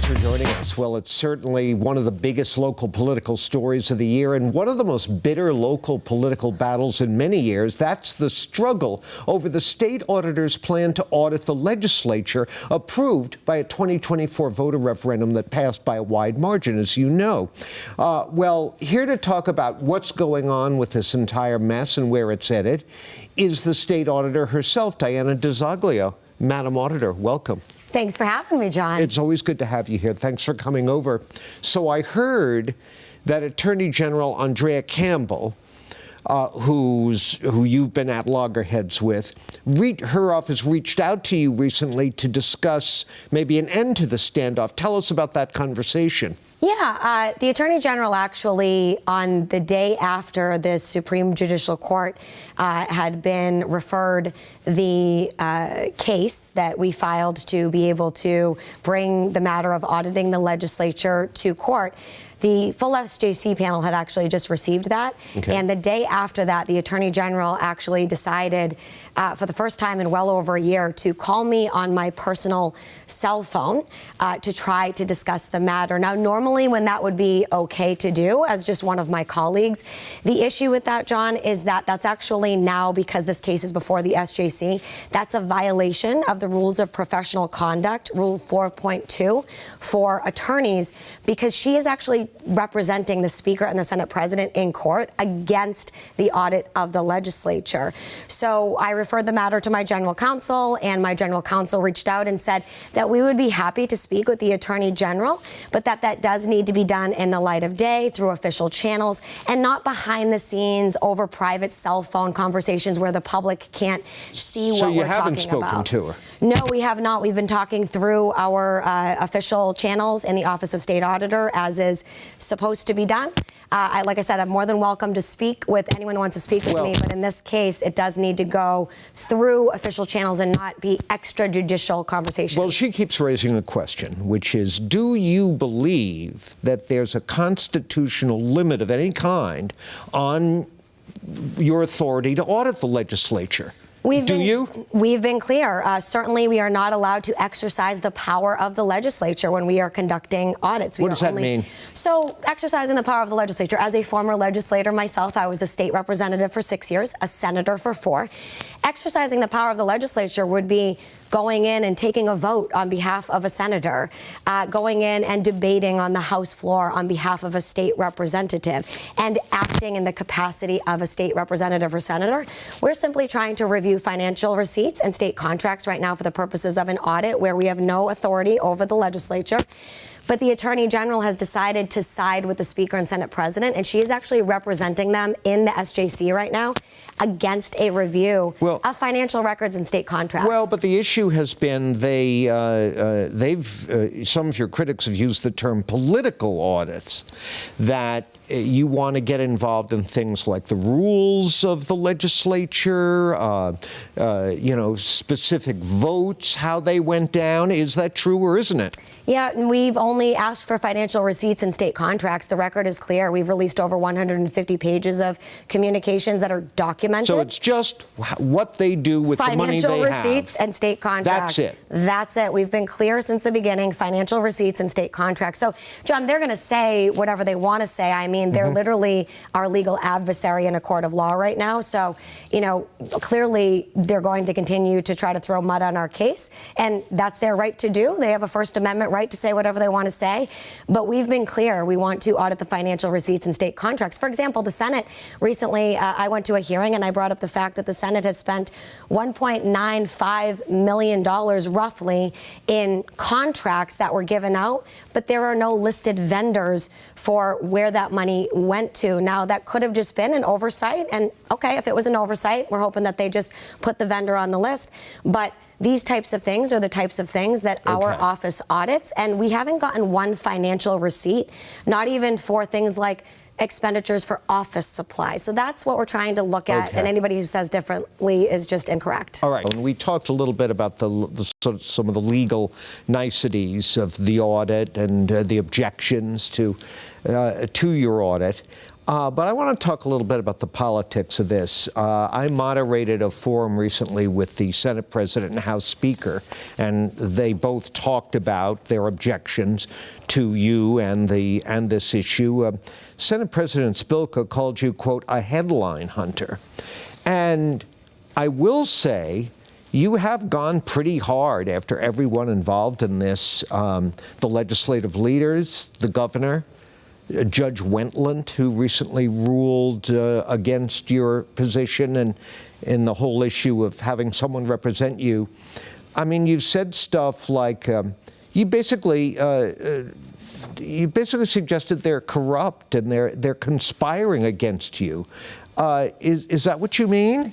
Thanks for joining us. Well, it's certainly one of the biggest local political stories of the year and one of the most bitter local political battles in many years. That's the struggle over the state auditor's plan to audit the legislature, approved by a 2024 voter referendum that passed by a wide margin, as you know. Well, here to talk about what's going on with this entire mess and where it's headed is the state auditor herself, Diana Dizoglio. Madam Auditor, welcome. Thanks for having me, John. It's always good to have you here. Thanks for coming over. So I heard that Attorney General Andrea Campbell, who you've been at loggerheads with, her office reached out to you recently to discuss maybe an end to the standoff. Tell us about that conversation. Yeah, the Attorney General actually, on the day after the Supreme Judicial Court had been referred the case that we filed to be able to bring the matter of auditing the legislature to court, the full SJC panel had actually just received that. Okay. And the day after that, the Attorney General actually decided, for the first time in well over a year, to call me on my personal cell phone to try to discuss the matter. Now, normally when that would be okay to do as just one of my colleagues, the issue with that, John, is that that's actually now, because this case is before the SJC, that's a violation of the rules of professional conduct, Rule 4.2, for attorneys, because she is actually representing the Speaker and the Senate President in court against the audit of the legislature. So I referred the matter to my general counsel, and my general counsel reached out and said that we would be happy to speak with the Attorney General, but that does need to be done in the light of day through official channels and not behind the scenes over private cell phone conversations where the public can't see what we're talking about. So you haven't spoken to her? No, we have not. We've been talking through our official channels in the Office of State Auditor, as is supposed to be done. Like I said, I'm more than welcome to speak with anyone who wants to speak with me, but in this case, it does need to go through official channels and not be extrajudicial conversations. Well, she keeps raising a question, which is, do you believe that there's a constitutional limit of any kind on your authority to audit the legislature? We've been clear. Certainly, we are not allowed to exercise the power of the legislature when we are conducting audits. What does that mean? So, exercising the power of the legislature. As a former legislator myself, I was a state representative for 6 years, a senator for 4. Exercising the power of the legislature would be going in and taking a vote on behalf of a senator, going in and debating on the House floor on behalf of a state representative, and acting in the capacity of a state representative or senator. We're simply trying to review financial receipts and state contracts right now for the purposes of an audit where we have no authority over the legislature. But the Attorney General has decided to side with the Speaker and Senate President, and she is actually representing them in the SJC right now against a review of financial records and state contracts. Well, but the issue has been some of your critics have used the term political audits, that you want to get involved in things like the rules of the legislature, specific votes, how they went down. Is that true or isn't it? Yeah, we've only asked for financial receipts and state contracts. The record is clear. We've released over 150 pages of communications that are documented. So it's just what they do with the money they have. Financial receipts and state contracts. That's it. That's it. We've been clear since the beginning, financial receipts and state contracts. So, John, they're going to say whatever they want to say. I mean, they're literally our legal adversary in a court of law right now. So, clearly they're going to continue to try to throw mud on our case, and that's their right to do. They have a First Amendment right to say whatever they want to say, but we've been clear. We want to audit the financial receipts and state contracts. For example, the Senate recently, I went to a hearing and I brought up the fact that the Senate has spent $1.95 million roughly in contracts that were given out, but there are no listed vendors for where that money went to. Now, that could have just been an oversight, and okay, if it was an oversight, we're hoping that they just put the vendor on the list, but these types of things are the types of things that our office audits, and we haven't gotten one financial receipt, not even for things like expenditures for office supplies. So that's what we're trying to look at, and anybody who says differently is just incorrect. All right. And we talked a little bit about some of the legal niceties of the audit and the objections to your audit. But I want to talk a little bit about the politics of this. I moderated a forum recently with the Senate President and House Speaker, and they both talked about their objections to you and this issue. Senate President Spilka called you, quote, a headline hunter. And I will say, you have gone pretty hard after everyone involved in this, the legislative leaders, the governor, Judge Wentland, who recently ruled against your position and in the whole issue of having someone represent you. I mean, you've said stuff like, you basically suggested they're corrupt and they're conspiring against you. Is that what you mean?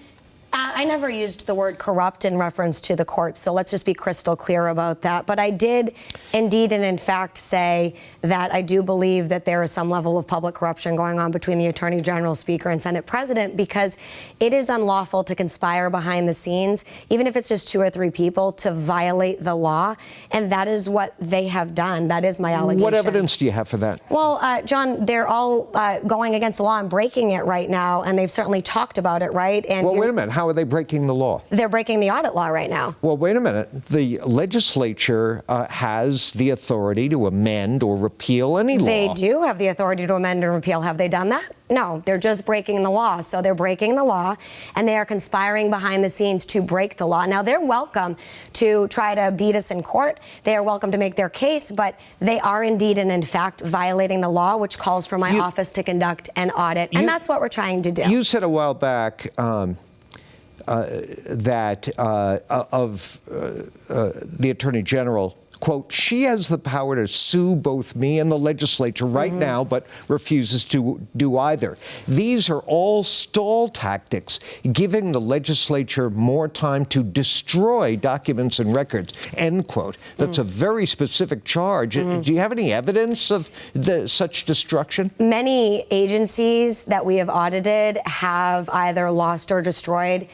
I never used the word corrupt in reference to the courts, so let's just be crystal clear about that. But I did indeed and in fact say that I do believe that there is some level of public corruption going on between the Attorney General, Speaker, and Senate President, because it is unlawful to conspire behind the scenes, even if it's just 2 or 3 people, to violate the law. And that is what they have done. That is my allegation. What evidence do you have for that? Well, John, they're all going against the law and breaking it right now, and they've certainly talked about it, right? And well, wait a minute. How are they breaking the law? They're breaking the audit law right now. Well, wait a minute. The legislature has the authority to amend or repeal any law. They do have the authority to amend and repeal. Have they done that? No, they're just breaking the law. So they're breaking the law, and they are conspiring behind the scenes to break the law. Now, they're welcome to try to beat us in court. They are welcome to make their case, but they are indeed and in fact violating the law, which calls for my office to conduct an audit. And that's what we're trying to do. You said a while back that the Attorney General, quote, she has the power to sue both me and the legislature right now, but refuses to do either. These are all stall tactics, giving the legislature more time to destroy documents and records, end quote. That's a very specific charge. Do you have any evidence of such destruction? Many agencies that we have audited have either lost or destroyed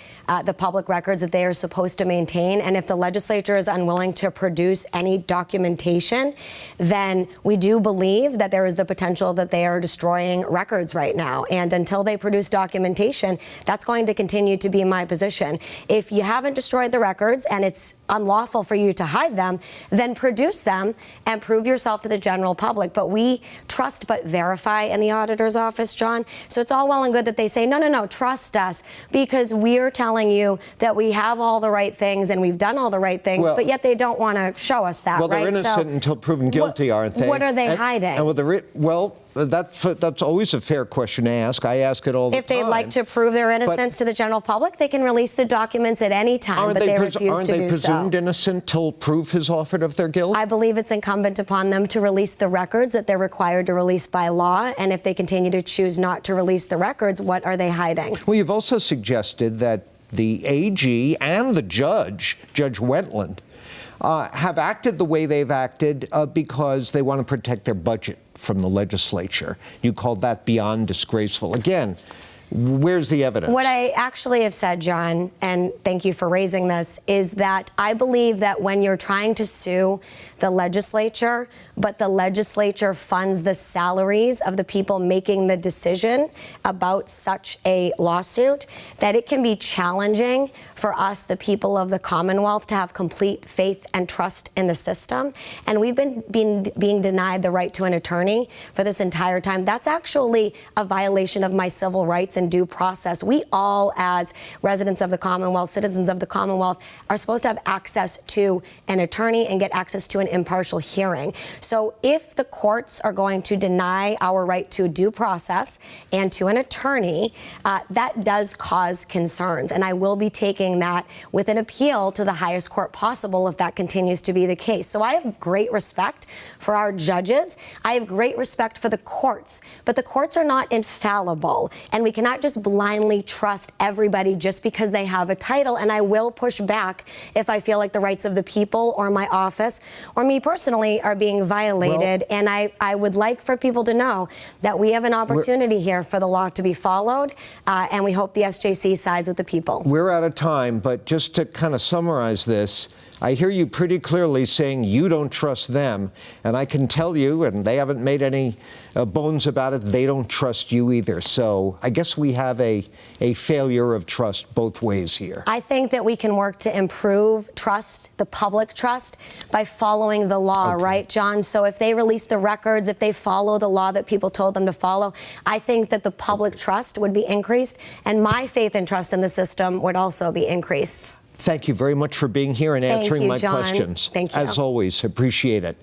the public records that they are supposed to maintain. And if the legislature is unwilling to produce any documentation, then we do believe that there is the potential that they are destroying records right now. And until they produce documentation, that's going to continue to be my position. If you haven't destroyed the records and it's unlawful for you to hide them, then produce them and prove yourself to the general public. But we trust but verify in the auditor's office, John. So it's all well and good that they say, no, trust us, because we're telling you that we have all the right things and we've done all the right things, but yet they don't want to show us that, well, right? Well, they're innocent until proven guilty, aren't they? What are they hiding? That's always a fair question to ask. I ask it all the time. If they'd like to prove their innocence to the general public, they can release the documents at any time, but they refuse to do so. Aren't they presumed innocent till proof is offered of their guilt? I believe it's incumbent upon them to release the records that they're required to release by law, and if they continue to choose not to release the records, what are they hiding? Well, you've also suggested that the AG and the Judge Wentland, have acted the way they've acted because they want to protect their budget from the legislature. You called that beyond disgraceful. Again, where's the evidence? What I actually have said, John, and thank you for raising this, is that I believe that when you're trying to sue the legislature, but the legislature funds the salaries of the people making the decision about such a lawsuit, that it can be challenging for us, the people of the Commonwealth, to have complete faith and trust in the system. And we've been being denied the right to an attorney for this entire time. That's actually a violation of my civil rights and due process. We all, as residents of the Commonwealth, citizens of the Commonwealth, are supposed to have access to an attorney and get access to an impartial hearing. So if the courts are going to deny our right to due process and to an attorney, that does cause concerns. And I will be taking that with an appeal to the highest court possible if that continues to be the case. So I have great respect for our judges. I have great respect for the courts, but the courts are not infallible, and we cannot just blindly trust everybody just because they have a title. And I will push back if I feel like the rights of the people or my office or me personally are being violated. Well, and I would like for people to know that we have an opportunity here for the law to be followed, and we hope the SJC sides with the people. We're out of time, but just to kind of summarize this, I hear you pretty clearly saying you don't trust them, and I can tell you, and they haven't made any bones about it, they don't trust you either. So I guess we have a failure of trust both ways here. I think that we can work to improve trust, the public trust, by following the law, right, John? So if they release the records, if they follow the law that people told them to follow, I think that the public trust would be increased, and my faith and trust in the system would also be increased. Thank you very much for being here and answering my John. questions. Thank you. As always, appreciate it.